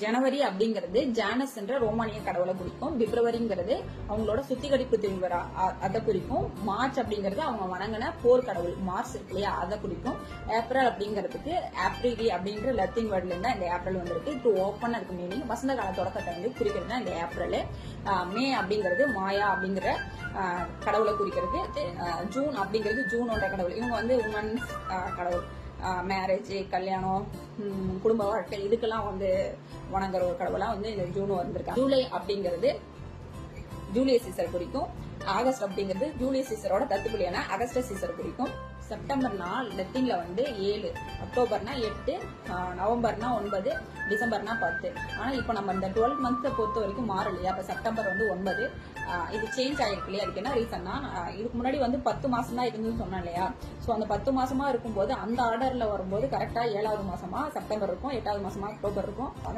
ஜனவரி அப்படிங்கிறது ஜானஸ் என்ற ரோமானிய கடவுளை குறிக்கும். பிப்ரவரிங்கிறது அவங்களோட சுத்திகரிப்பு திருவிழா அதை குறிக்கும். மார்ச் அப்படிங்கிறது அவங்க வணங்கின போர் கடவுள் மார்ஸ் இருக்கு இல்லையா, அதை குறிக்கும். ஏப்ரல் அப்படிங்கிறதுக்கு ஆப்ரிலி அப்படிங்கிற லத்தீன் வேர்ட்ல இருந்தா இந்த ஏப்ரல் வந்திருக்கு. இது ஓப்பன் அதுக்கு மீனிங் வசந்த கால தொடக்கத்தை வந்து குறிக்கிறது தான் இந்த ஏப்ரல். மே அப்படிங்கிறது மாயா அப்படிங்கிற கடவுளை குறிக்கிறது. ஜூன் அப்படிங்கிறது ஜூனோட கடவுள். இவங்க வந்து உமன்ஸ் கடவுள். மேரேஜ், கல்யாணம், குடும்ப வாழ்க்கை இதுக்கெல்லாம் வந்து வணங்குற ஒரு கடவுளா வந்து இந்த ஜூன் வந்திருக்காங்க. ஜூலை அப்படிங்கிறது ஜூலியஸ் சீசர் குறிக்கும். ஆகஸ்ட் அப்படிங்கிறது ஜூலியஸ் சீசரோட தத்துக்குள்ளியான அகஸ்டஸ் சீசர் குறிக்கும். செப்டம்பர் 4 லத்தீன்ல வந்து 7, அக்டோபர்னா 8, நவம்பர்னா 9, டிசம்பர்னா 10. ஆனா இப்ப நம்ம இந்த 12 மந்த்ஸை பொறுத்த வரைக்கும் மாறலையா. அப்ப செப்டம்பர் வந்து 9. இது சேஞ்ச் ஆயிருக்கு இல்லையா. அதுக்கு என்ன ரீசன்னா, இதுக்கு முன்னாடி வந்து 10 மாசம் தான் இருந்துன்னு சொன்னேன் இல்லையா. சோ அந்த 10 மாசமா இருக்கும்போது அந்த ஆர்டர்ல வரும்போது கரெக்டா 7வது மாசமா செப்டம்பர் இருக்கும், 8வது மாசமா அக்டோபர் இருக்கும்.